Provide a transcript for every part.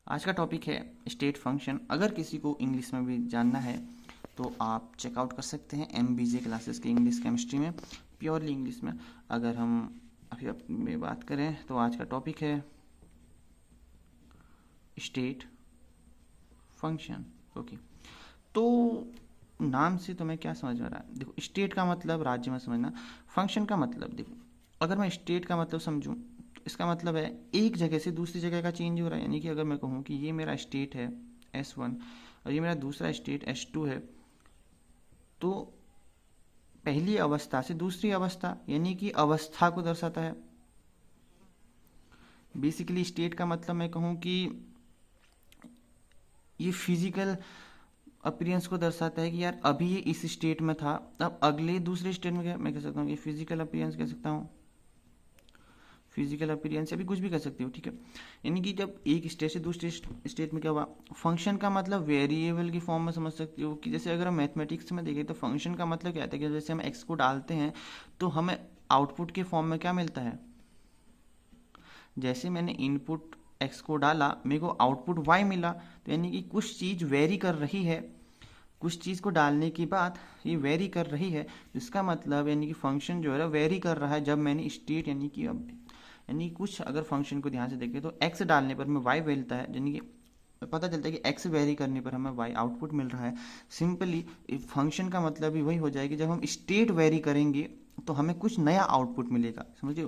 आज का टॉपिक है स्टेट फंक्शन। अगर किसी को इंग्लिश में भी जानना है तो आप चेकआउट कर सकते हैं MBJ क्लासेस की इंग्लिश केमिस्ट्री में, प्योरली इंग्लिश में। अगर हम अभी में बात करें तो आज का टॉपिक है स्टेट फंक्शन। ओके, तो नाम से तुम्हें क्या समझ में आ रहा है? देखो, स्टेट का मतलब राज्य में समझना, फंक्शन का मतलब देखो, अगर मैं स्टेट का मतलब समझूं तो इसका मतलब है एक जगह से दूसरी जगह का चेंज हो रहा है। यानी कि अगर मैं कहूँ कि ये मेरा स्टेट है S1 और ये मेरा दूसरा स्टेट S2 है, तो पहली अवस्था से दूसरी अवस्था यानी कि अवस्था को दर्शाता है। बेसिकली स्टेट का मतलब मैं कहूँ कि ये फिजिकल अपीयरेंस को दर्शाता है कि यार अभी ये इस स्टेट में था, अब अगले दूसरे स्टेट में मैं कह सकता हूँ ये फिजिकल अपीयरेंस कह सकता हूँ, फिजिकल अपीयरेंस अभी कुछ भी कर सकते हो, ठीक है। यानी कि जब एक स्टेट से दूसरे स्टेट में क्या हुआ, फंक्शन का मतलब वेरिएबल की फॉर्म में समझ सकते हो कि जैसे अगर हम मैथमेटिक्स में देखें तो फंक्शन का मतलब क्या होता है कि जैसे हम एक्स को डालते हैं तो हमें आउटपुट के फॉर्म में क्या मिलता है। जैसे मैंने इनपुट एक्स को डाला, मेरे को आउटपुट वाई मिला, तो यानी कि कुछ चीज़ वेरी कर रही है, कुछ चीज़ को डालने के बाद ये वेरी कर रही है। इसका मतलब यानी कि फंक्शन जो है वेरी कर रहा है जब मैंने स्टेट यानी कि अब यानी कुछ अगर फंक्शन को ध्यान से देखें तो एक्स डालने पर हमें वाई मिलता है, यानी कि पता चलता है कि एक्स वेरी करने पर हमें वाई आउटपुट मिल रहा है। सिंपली फंक्शन का मतलब भी वही हो जाएगी, जब हम स्टेट वेरी करेंगे तो हमें कुछ नया आउटपुट मिलेगा। समझिए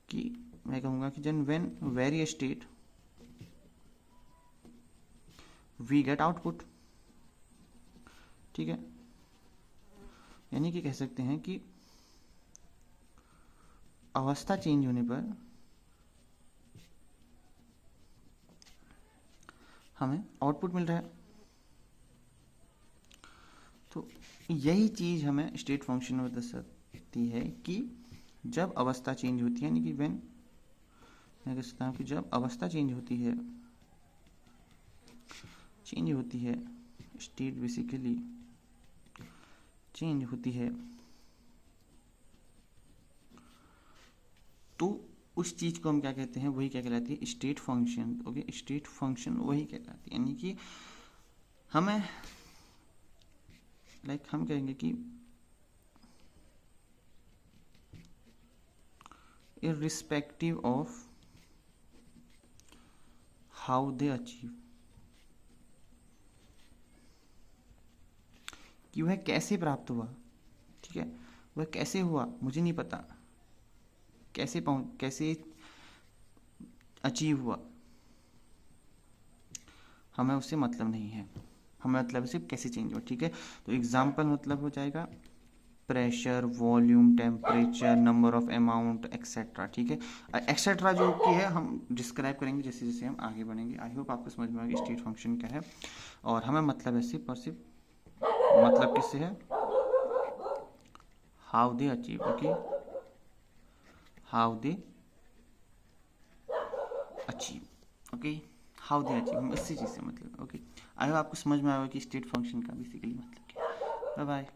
कि मैं कहूँगा कि जन when very state we get output, ठीक है। यानी कि कह सकते हैं कि अवस्था चेंज होने पर हमें आउटपुट मिल रहा है। तो यही चीज़ हमें स्टेट फंक्शन में बता सकती है कि जब अवस्था चेंज होती है, यानी कि व्हेन, मैं कह सकता हूँ कि जब अवस्था चेंज होती है स्टेट बेसिकली चेंज होती है, तो उस चीज़ को हम क्या कहते हैं, वही क्या कहलाती है, state function. Okay, state function वही कहलाती है। यानी कि हमें हम कहेंगे कि irrespective of how they achieve, कि वह कैसे प्राप्त हुआ, ठीक है। वह कैसे हुआ मुझे नहीं पता, कैसे अचीव हुआ हमें उससे मतलब नहीं है, हमें मतलब सिर्फ कैसे चेंज हुआ, ठीक है। तो एग्जाम्पल मतलब हो जाएगा pressure, volume, temperature, number of amount etcetera, ठीक है। एक्सेट्रा जो कि है हम डिस्क्राइब करेंगे जैसे जैसे हम आगे बढ़ेंगे। आई होप आपको समझ में आएगा स्टेट फंक्शन क्या है और हमें मतलब है सिर्फ और सिर्फ मतलब किससे है, how they achieve. Okay, how they achieve, okay, how they achieve, हम इसी चीज़ से मतलब। ओके, आई होप आपको समझ में आएगा कि स्टेट फंक्शन का बेसिकली मतलब क्या है। Bye bye.